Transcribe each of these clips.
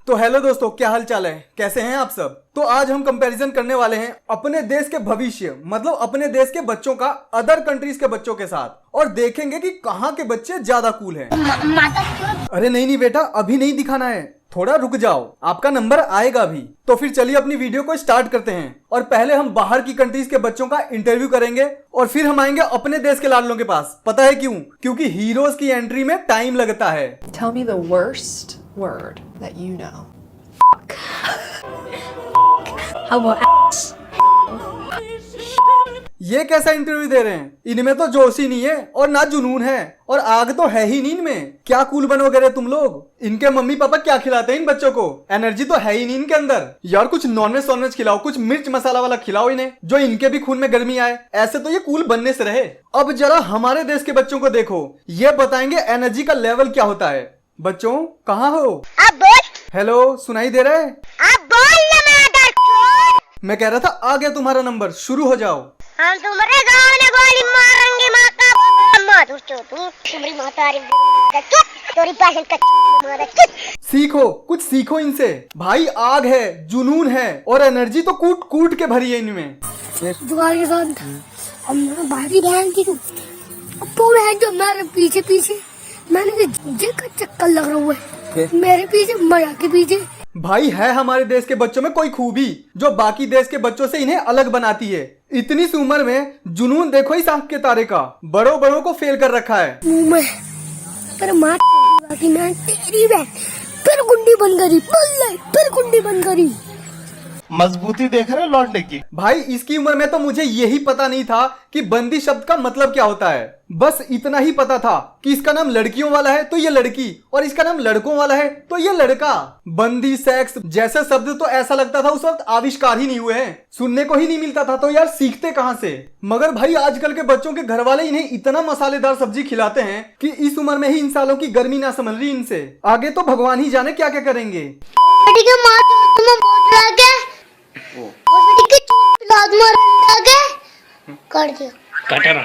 तो हेलो दोस्तों, क्या हाल चाल है, कैसे हैं आप सब। तो आज हम कंपैरिजन करने वाले हैं अपने देश के भविष्य मतलब अपने देश के बच्चों का अदर कंट्रीज के बच्चों के साथ और देखेंगे कि कहाँ के बच्चे ज्यादा कूल हैं। अरे नहीं बेटा, अभी नहीं दिखाना है, थोड़ा रुक जाओ, आपका नंबर आएगा अभी। तो फिर चलिए अपनी वीडियो को स्टार्ट करते हैं और पहले हम बाहर की कंट्रीज के बच्चों का इंटरव्यू करेंगे और फिर हम आएंगे अपने देश के लाडलों के पास। पता है क्यों? क्योंकि हीरोज की एंट्री में टाइम लगता है। Tell me the worst word that you know. How about ass? ये कैसा इंटरव्यू दे रहे हैं? इनमें तो जोश ही नहीं है और ना जुनून है और आग तो है ही नहीं इनमें। क्या कूल बनोगे रे तुम लोग। इनके मम्मी पापा क्या खिलाते हैं इन बच्चों को? एनर्जी तो है ही नहीं इनके अंदर। यार कुछ नॉनवेज खिलाओ, कुछ मिर्च मसाला वाला खिलाओ इन्हें, जो इनके भी खून में गर्मी आए। ऐसे तो ये कूल बनने से रहे। अब जरा हमारे देश के बच्चों को देखो, ये बताएंगे एनर्जी का लेवल क्या होता है। बच्चों कहाँ हो? अब बोल। हेलो, सुनाई दे रहा है? अब बोल ना मादर चोद। मैं कह रहा था आ गया तुम्हारा नंबर, शुरू हो जाओ। हम तुम्हारे गाँव में गोली मारेंगे माता माधुर चोद। तुम्हारी माता रे तोरी पासन कच्ची मादर चोद। सीखो, कुछ सीखो इनसे। भाई आग है, जुनून है और एनर्जी तो कूट कूट के भरी है इनमें। जुगाड़ के साथ हम भागी बहन थी अब तो है जो मेरे पीछे पीछे मैंने का चक्कर लग रहा है मेरे पीछे मजा के पीछे। भाई है हमारे देश के बच्चों में कोई खूबी जो बाकी देश के बच्चों से इन्हें अलग बनाती है। इतनी सी उम्र में जुनून देखो इस आंख के तारे का, बड़ों बड़ों को फेल कर रखा है। मुंह में पर मार की मैं तेरी बहन फिर गुंडी बंद करी, फिर गुंडी बंद करी। मजबूती देख रहे लौटने की। भाई इसकी उम्र में तो मुझे यही पता नहीं था कि बंदी शब्द का मतलब क्या होता है। बस इतना ही पता था कि इसका नाम लड़कियों वाला है तो ये लड़की और इसका नाम लड़कों वाला है तो ये लड़का। बंदी, सेक्स जैसे शब्द तो ऐसा लगता था उस वक्त आविष्कार ही नहीं हुए हैं, सुनने को ही नहीं मिलता था, तो यार सीखते कहां से। मगर भाई आजकल के बच्चों के घर वाले इन्हें इतना मसालेदार सब्जी खिलाते हैं कि इस उम्र में ही इन सालों की गर्मी ना समझ रही इनसे। आगे तो भगवान ही जाने क्या क्या करेंगे। कर दिया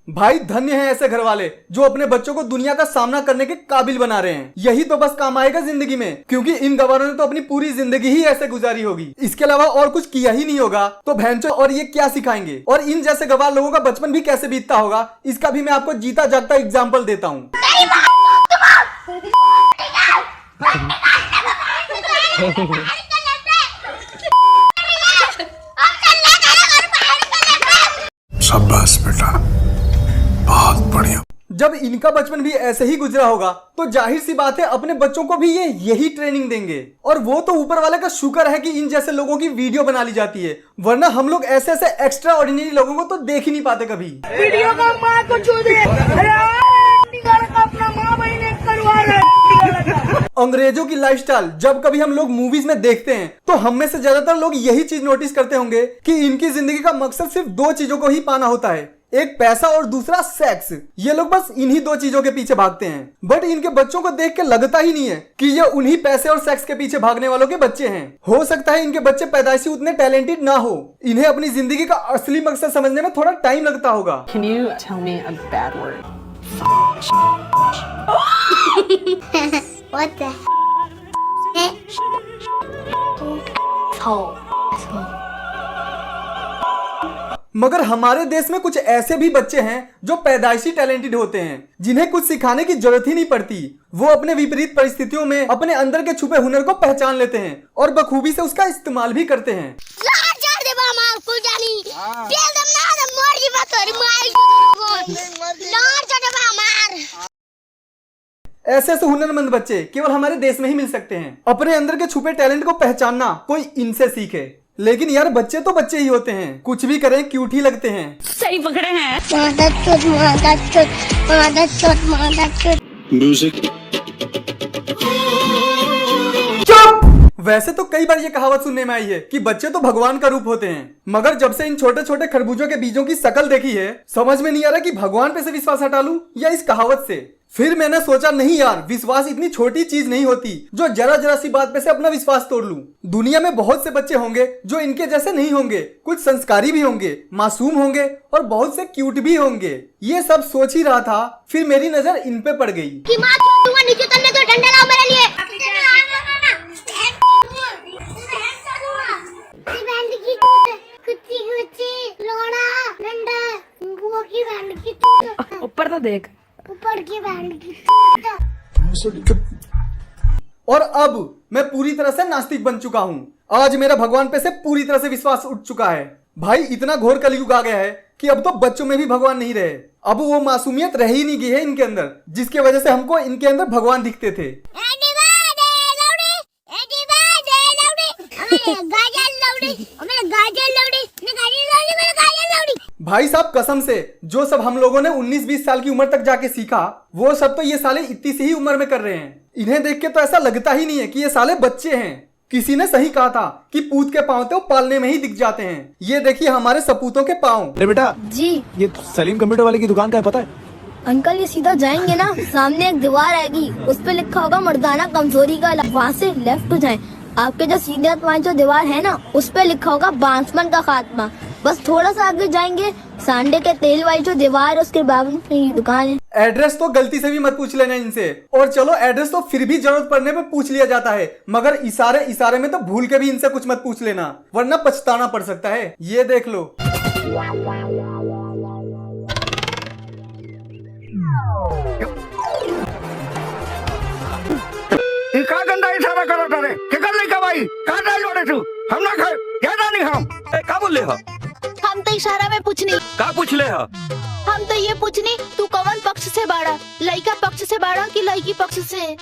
भाई धन्य है ऐसे घर वाले जो अपने बच्चों को दुनिया का सामना करने के काबिल बना रहे हैं। यही तो बस काम आएगा जिंदगी में, क्योंकि इन गवारों ने तो अपनी पूरी जिंदगी ही ऐसे गुजारी होगी, इसके अलावा और कुछ किया ही नहीं होगा। तो भैंचो और ये क्या सिखाएंगे और इन जैसे गवार लोगों का बचपन भी कैसे बीतता होगा, इसका भी मैं आपको जीता जागता एग्जाम्पल देता हूँ। शाबाश बेटा, बहुत बढ़िया। जब इनका बचपन भी ऐसे ही गुजरा होगा तो जाहिर सी बात है अपने बच्चों को भी ये यही ट्रेनिंग देंगे। और वो तो ऊपर वाले का शुक्र है कि इन जैसे लोगों की वीडियो बना ली जाती है, वरना हम लोग ऐसे ऐसे एक्स्ट्रा ऑर्डिनरी लोगों को तो देख ही नहीं पाते कभी। वीडियो का माँ को छू दे अपना माँ बहन करवा रहा है। अंग्रेजों की लाइफस्टाइल जब कभी हम लोग मूवीज में देखते हैं तो हम में से ज्यादातर लोग यही चीज नोटिस करते होंगे कि इनकी जिंदगी का मकसद सिर्फ दो चीजों को ही पाना होता है, एक पैसा और दूसरा सेक्स। ये लोग बस इन्हीं दो चीजों के पीछे भागते हैं। बट इनके बच्चों को देख के लगता ही नहीं है कि ये उन्हीं पैसे और सेक्स के पीछे भागने वालों के बच्चे हैं। हो सकता है इनके बच्चे पैदाइशी उतने टैलेंटेड ना हो, इन्हें अपनी जिंदगी का असली मकसद समझने में थोड़ा टाइम लगता होगा। Can you tell me a bad word? What the मगर हमारे देश में कुछ ऐसे भी बच्चे हैं जो पैदाइशी टैलेंटेड होते हैं, जिन्हें कुछ सिखाने की जरूरत ही नहीं पड़ती। वो अपने विपरीत परिस्थितियों में अपने अंदर के छुपे हुनर को पहचान लेते हैं और बखूबी से उसका इस्तेमाल भी करते हैं। ऐसे ऐसे हुनरमंद बच्चे केवल हमारे देश में ही मिल सकते हैं। अपने अंदर के छुपे टैलेंट को पहचानना कोई इनसे सीखे। लेकिन यार बच्चे तो बच्चे ही होते हैं, कुछ भी करें क्यूट ही लगते हैं। सही पकड़े हैं। म्यूजिक। वैसे तो कई बार ये कहावत सुनने में आई है कि बच्चे तो भगवान का रूप होते हैं, मगर जब से इन छोटे छोटे खरबूजों के बीजों की शक्ल देखी है समझ में नहीं आ रहा कि भगवान पे से विश्वास हटा लूं या इस कहावत से। फिर मैंने सोचा नहीं यार, विश्वास इतनी छोटी चीज नहीं होती जो जरा जरा सी बात पे से अपना विश्वास तोड़ लूं। दुनिया में बहुत से बच्चे होंगे जो इनके जैसे नहीं होंगे, कुछ संस्कारी भी होंगे, मासूम होंगे और बहुत से क्यूट भी होंगे। ये सब सोच ही रहा था, फिर मेरी नजर इन पे पड़ गई। कि माँ नीचे देख ऊपर की बैंड की। और अब मैं पूरी तरह से नास्तिक बन चुका हूँ। आज मेरा भगवान पे से पूरी तरह से विश्वास उठ चुका है। भाई इतना घोर कलयुग आ गया है कि अब तो बच्चों में भी भगवान नहीं रहे। अब वो मासूमियत रह ही नहीं गई है इनके अंदर, जिसके वजह से हमको इनके अंदर भगवान दिखते थे। भाई साहब कसम से जो सब हम लोगों ने 19-20 साल की उम्र तक जाके सीखा, वो सब तो ये साले इतनी सी ही उम्र में कर रहे हैं। इन्हें देख के तो ऐसा लगता ही नहीं है कि ये साले बच्चे हैं। किसी ने सही कहा था कि पूत के पांव तो पालने में ही दिख जाते हैं। ये देखिए हमारे सपूतों के पांव। अरे बेटा जी ये सलीम कंप्यूटर वाले की दुकान का है, पता है? अंकल ये सीधा जाएंगे ना, सामने एक दीवार आएगी, उस पे लिखा होगा मर्दाना कमजोरी का इलाज। वहाँ से लेफ्ट हो जाएं, आपके जो सीधे तुम्हारी जो दीवार है ना, उस पे लिखा होगा बांसमन का खात्मा। बस थोड़ा सा आगे जाएंगे, सांडे के तेल वाली जो दीवार है उसके बाजू में दुकान है। एड्रेस तो गलती से भी मत पूछ लेना इनसे। और चलो एड्रेस तो फिर भी जरूरत पड़ने पे पूछ लिया जाता है, मगर इशारे में तो भूल के भी इनसे कुछ मत पूछ लेना, वरना पछताना पड़ सकता है। ये देख लो। का गंदा इशारा करत रे के कर ले का भाई का डाल जोड़े तू हम ना खाए क्या नहीं हम का बोल ले हम तो इशारा में पूछनी। का पूछ ले हम तो ये पूछनी तू कौन पक्ष से बाड़ा, लड़का पक्ष से बाड़ा कि लड़की पक्ष से।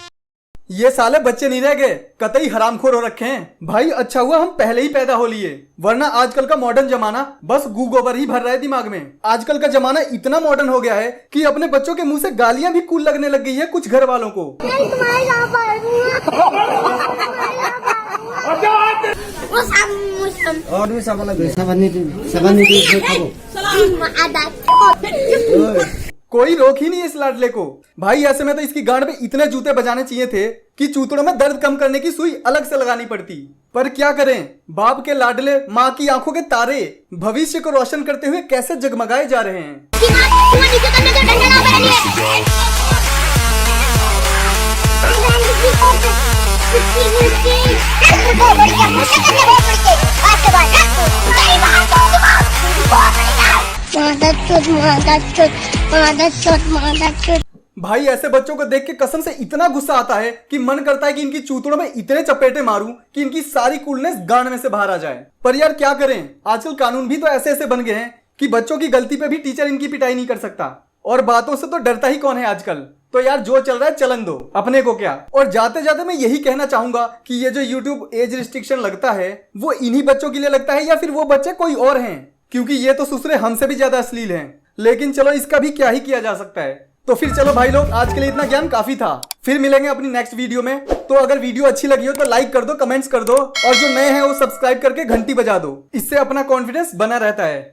ये साले बच्चे नहीं रह गए, कतई हरामखोर हो रखे हैं। भाई अच्छा हुआ हम पहले ही पैदा हो लिए, वरना आजकल का मॉडर्न जमाना बस गू गोबर ही भर रहा है दिमाग में। आजकल का जमाना इतना मॉडर्न हो गया है कि अपने बच्चों के मुंह से गालियां भी कूल लगने लग गई है कुछ घर वालों को। कोई रोक ही नहीं इस लाडले को। भाई ऐसे में तो इसकी गांड में इतने जूते बजाने चाहिए थे कि चूतड़ों में दर्द कम करने की सुई अलग से लगानी पड़ती। पर क्या करें, बाप के लाडले माँ की आंखों के तारे भविष्य को रोशन करते हुए कैसे जगमगाए जा रहे हैं। भाई ऐसे बच्चों को देख के कसम से इतना गुस्सा आता है कि मन करता है कि इनकी चूतड़ों में इतने चपेटे मारूं कि इनकी सारी कूलनेस गांड में से बाहर आ जाए। पर यार क्या करें, आजकल कानून भी तो ऐसे ऐसे बन गए हैं कि बच्चों की गलती पे भी टीचर इनकी पिटाई नहीं कर सकता, और बातों से तो डरता ही कौन है आजकल। तो यार जो चल रहा है चलन दो, अपने को क्या। और जाते जाते मैं यही कहना चाहूंगा कि ये जो YouTube एज रिस्ट्रिक्शन लगता है वो इन्हीं बच्चों के लिए लगता है या फिर वो बच्चे कोई और हैं, क्योंकि ये तो ससुरे हमसे भी ज्यादा अश्लील हैं। लेकिन चलो इसका भी क्या ही किया जा सकता है। तो फिर चलो भाई लोग, आज के लिए इतना ज्ञान काफी था। फिर मिलेंगे अपनी नेक्स्ट वीडियो में। तो अगर वीडियो अच्छी लगी हो तो लाइक कर दो, कमेंट्स कर दो, और जो नए हैं वो सब्सक्राइब करके घंटी बजा दो। इससे अपना कॉन्फिडेंस बना रहता है।